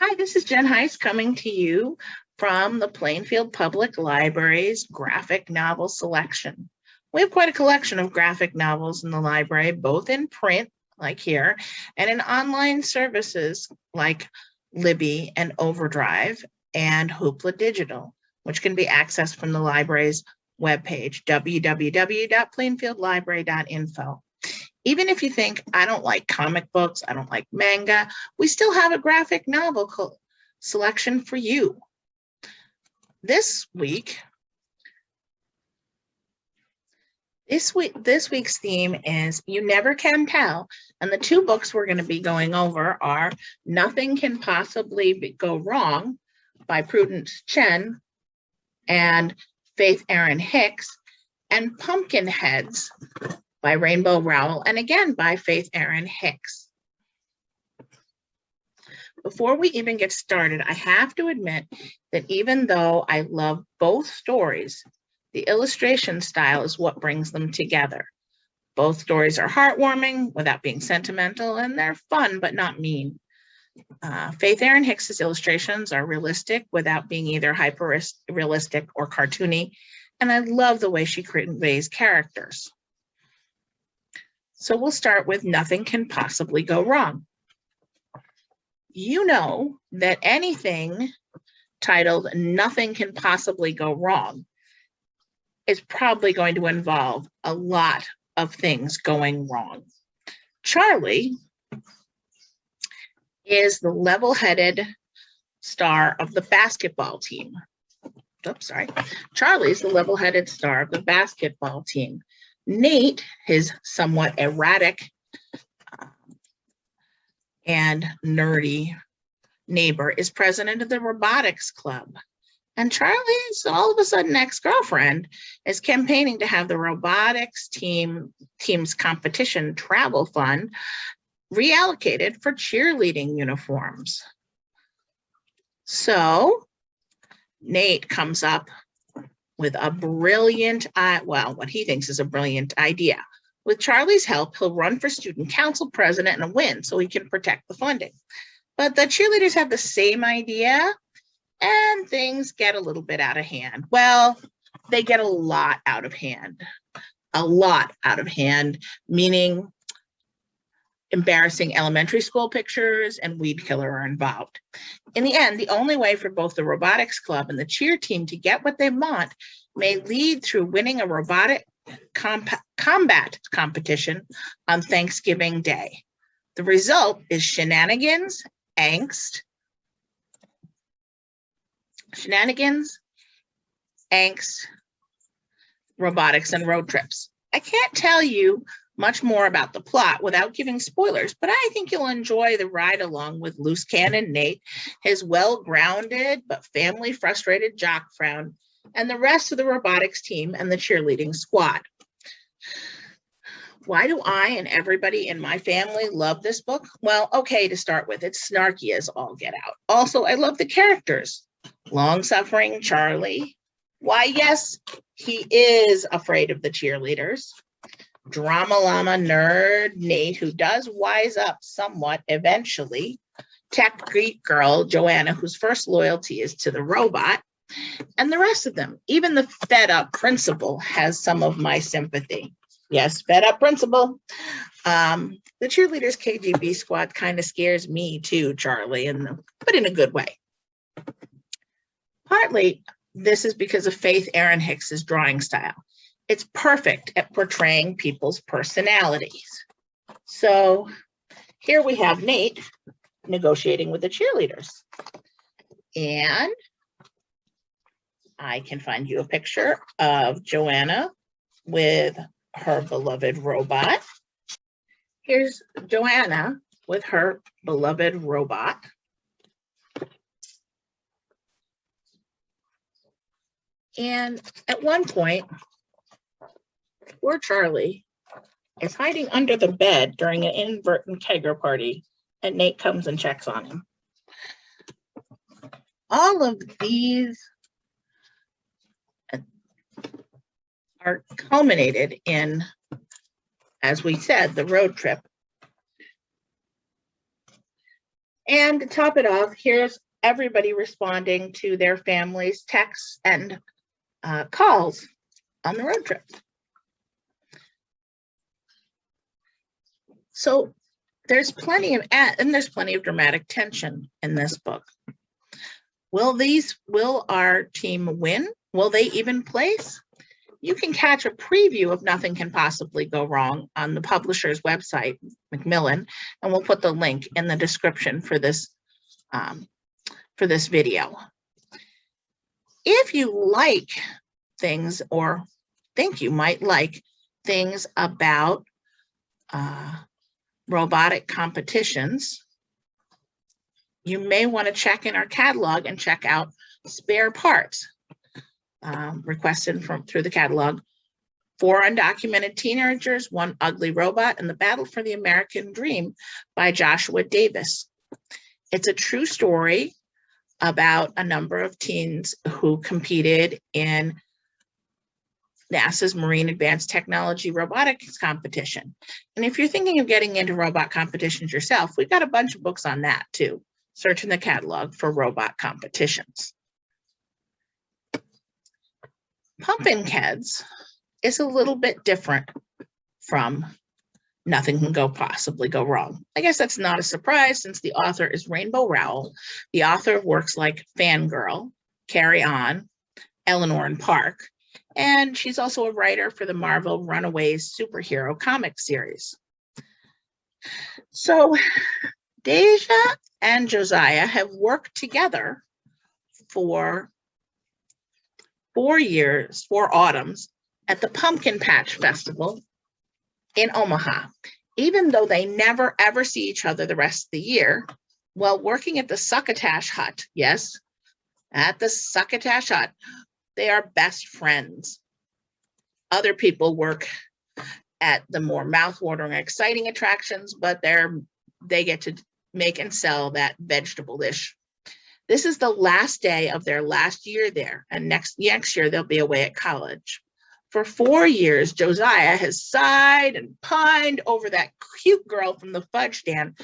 Hi, this is Jen Heiss coming to you from the Plainfield Public Library's graphic novel selection. We have quite a collection of graphic novels in the library, both in print, like here, and in online services like Libby and Overdrive and Hoopla Digital, which can be accessed from the library's webpage, www.plainfieldlibrary.info. Even if you think, I don't like comic books, I don't like manga, we still have a graphic novel selection for you. This week's theme is You Never Can Tell, and the two books we're going to be going over are Nothing Can Possibly Go Wrong by Prudence Shen and Faith Erin Hicks, and Pumpkinheads by Rainbow Rowell, and again by Faith Erin Hicks. Before we even get started, I have to admit that even though I love both stories, the illustration style is what brings them together. Both stories are heartwarming without being sentimental, and they're fun but not mean. Faith Erin Hicks's illustrations are realistic without being either hyper-realistic or cartoony, and I love the way she conveys characters. So we'll start with Nothing Can Possibly Go Wrong. You know that anything titled Nothing Can Possibly Go Wrong is probably going to involve a lot of things going wrong. Charlie is the level-headed star of the basketball team. Charlie's the level-headed star of the basketball team. Nate, his somewhat erratic and nerdy neighbor, is president of the robotics club. And Charlie's all of a sudden ex-girlfriend is campaigning to have the robotics team's competition travel fund reallocated for cheerleading uniforms. So Nate comes up with a brilliant, what he thinks is a brilliant idea. With Charlie's help, he'll run for student council president and win so he can protect the funding. But the cheerleaders have the same idea, and things get a little bit out of hand. Well, they get a lot out of hand. A lot out of hand, meaning embarrassing elementary school pictures and weed killer are involved. In the end, the only way for both the robotics club and the cheer team to get what they want may lead through winning a robotic combat competition on Thanksgiving Day. The result is shenanigans, angst, robotics, and road trips. I can't tell you much more about the plot without giving spoilers, but I think you'll enjoy the ride along with loose cannon Nate, his well-grounded but family-frustrated jock friend, and the rest of the robotics team and the cheerleading squad. Why do I and everybody in my family love this book? Well, okay, to start with, it's snarky as all get out. Also, I love the characters. Long-suffering Charlie. Why, yes, he is afraid of the cheerleaders. Drama llama nerd Nate, who does wise up somewhat eventually. Tech geek girl Joanna, whose first loyalty is to the robot. And the rest of them, even the fed up principal has some of my sympathy. Yes, fed up principal. The cheerleaders KGB squad kind of scares me too, Charlie, but in a good way. Partly, this is because of Faith Erin Hicks's drawing style. It's perfect at portraying people's personalities. So here we have Nate negotiating with the cheerleaders. And I can find you a picture of Joanna with her beloved robot. Here's Joanna with her beloved robot. And at one point, poor Charlie is hiding under the bed during an inadvertent kegger party, and Nate comes and checks on him. All of these are culminated in, as we said, the road trip. And to top it off, here's everybody responding to their families' texts and calls on the road trip. So there's plenty of dramatic tension in this book. Will our team win? Will they even place? You can catch a preview of Nothing Can Possibly Go Wrong on the publisher's website, Macmillan, and we'll put the link in the description for this video. If you like things or think you might like things about robotic competitions, you may want to check in our catalog and check out Spare Parts, requested through the catalog. 4 Undocumented Teenagers, One Ugly Robot, and The Battle for the American Dream by Joshua Davis. It's a true story about a number of teens who competed in NASA's Marine Advanced Technology Robotics Competition. And if you're thinking of getting into robot competitions yourself, we've got a bunch of books on that too. Search in the catalog for robot competitions. Pumpkinheads is a little bit different from Nothing Can Possibly Go Wrong. I guess that's not a surprise since the author is Rainbow Rowell, the author of works like Fangirl, Carry On, Eleanor and Park, and she's also a writer for the Marvel Runaways superhero comic series. So Deja and Josiah have worked together for 4 autumns at the Pumpkin Patch Festival in Omaha, even though they never ever see each other the rest of the year. While working at the Succotash Hut, yes, at the Succotash Hut, they are best friends. Other people work at the more mouth-watering, exciting attractions, but they get to make and sell that vegetable dish. This is the last day of their last year there, and next year they'll be away at college. For 4 years, Josiah has sighed and pined over that cute girl from the fudge stand,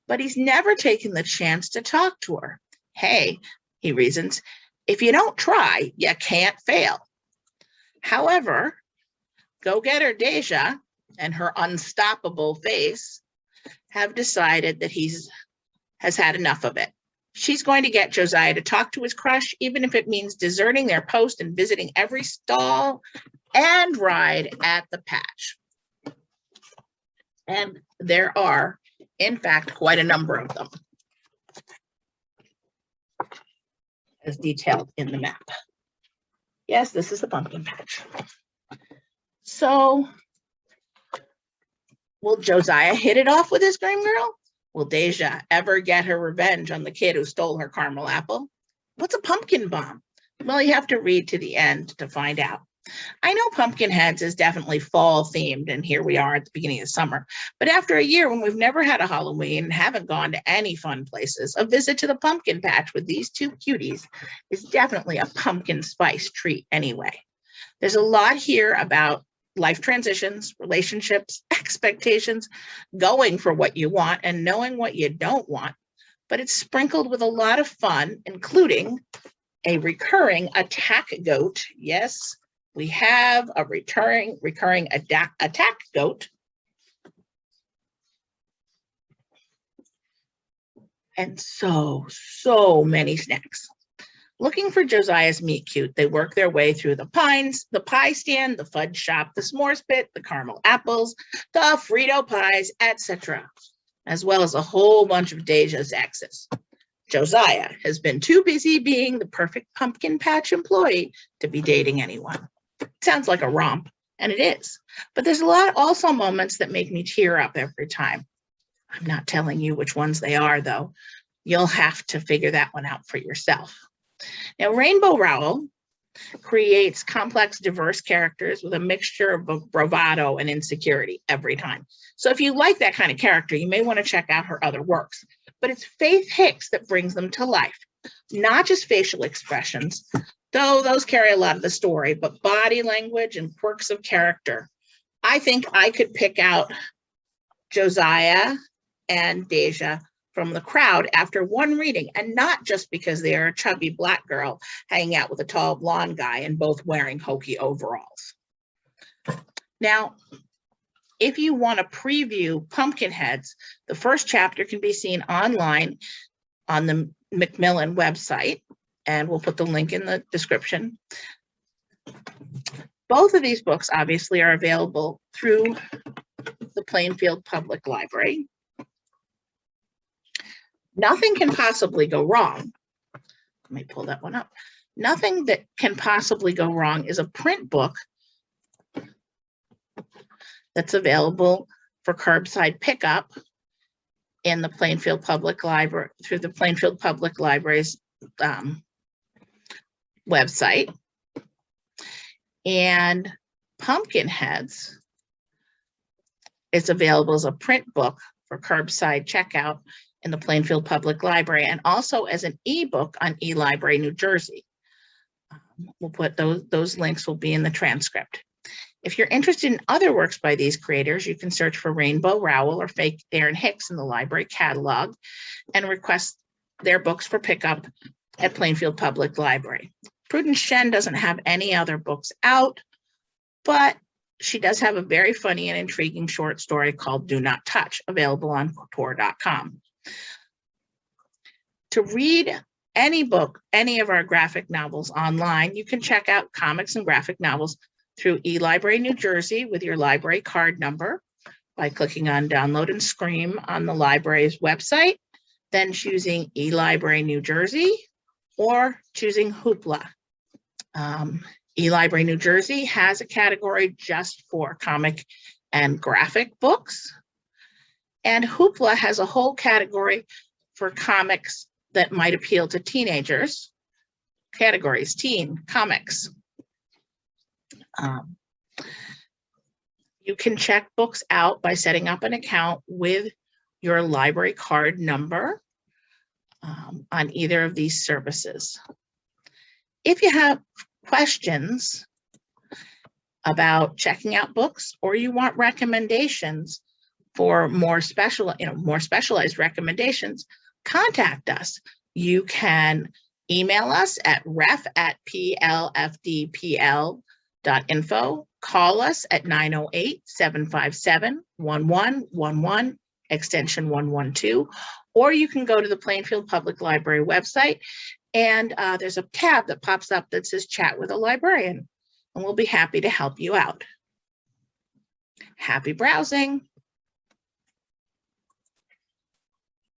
but he's never taken the chance to talk to her. Hey, he reasons, if you don't try, you can't fail. However, go-getter Deja and her unstoppable face have decided that has had enough of it. She's going to get Josiah to talk to his crush, even if it means deserting their post and visiting every stall and ride at the patch. And there are, in fact, quite a number of them, as detailed in the map. Yes, this is the pumpkin patch. So, will Josiah hit it off with his dream girl? Will Deja ever get her revenge on the kid who stole her caramel apple? What's a pumpkin bomb? Well, you have to read to the end to find out. I know Pumpkinheads is definitely fall themed, and here we are at the beginning of summer. But after a year when we've never had a Halloween and haven't gone to any fun places, a visit to the pumpkin patch with these two cuties is definitely a pumpkin spice treat anyway. There's a lot here about life transitions, relationships, expectations, going for what you want and knowing what you don't want, but it's sprinkled with a lot of fun, including a recurring attack goat. Yes, we have a recurring attack goat. And so many snacks. Looking for Josiah's meet cute, they work their way through the pines, the pie stand, the fudge shop, the s'mores pit, the caramel apples, the Frito pies, etc., as well as a whole bunch of Deja's exes. Josiah has been too busy being the perfect pumpkin patch employee to be dating anyone. It sounds like a romp, and it is. But there's a lot also moments that make me tear up every time. I'm not telling you which ones they are, though. You'll have to figure that one out for yourself. Now, Rainbow Rowell creates complex, diverse characters with a mixture of bravado and insecurity every time. So if you like that kind of character, you may want to check out her other works. But it's Faith Hicks that brings them to life, not just facial expressions, though those carry a lot of the story, but body language and quirks of character. I think I could pick out Josiah and Deja from the crowd after one reading, and not just because they are a chubby Black girl hanging out with a tall blonde guy and both wearing hokey overalls. Now, if you want to preview Pumpkinheads, the first chapter can be seen online on the Macmillan website, and we'll put the link in the description. Both of these books obviously are available through the Plainfield Public Library. Nothing can possibly go wrong. Let me pull that one up. Nothing that can possibly go wrong is a print book that's available for curbside pickup in the Plainfield Public Library, through the Plainfield Public Library's website. And Pumpkinheads is available as a print book for curbside checkout in the Plainfield Public Library, and also as an ebook on eLibrary New Jersey. We'll put those links will be in the transcript. If you're interested in other works by these creators, you can search for Rainbow Rowell or Faith Erin Hicks in the library catalog and request their books for pickup at Plainfield Public Library. Prudence Shen doesn't have any other books out, but she does have a very funny and intriguing short story called Do Not Touch, available on Tor.com. To read any book, any of our graphic novels online, you can check out comics and graphic novels through eLibrary New Jersey with your library card number by clicking on Download and Stream on the library's website, then choosing eLibrary New Jersey or choosing Hoopla. eLibrary New Jersey has a category just for comic and graphic books, and Hoopla has a whole category for comics that might appeal to teenagers. Categories: teen comics. You can check books out by setting up an account with your library card number on either of these services. If you have questions about checking out books, or you want recommendations for more specialized recommendations, contact us. You can email us at ref@plfdpl.info, call us at 908-757-1111, extension 112, or you can go to the Plainfield Public Library website, and there's a tab that pops up that says Chat with a Librarian, and we'll be happy to help you out. Happy browsing.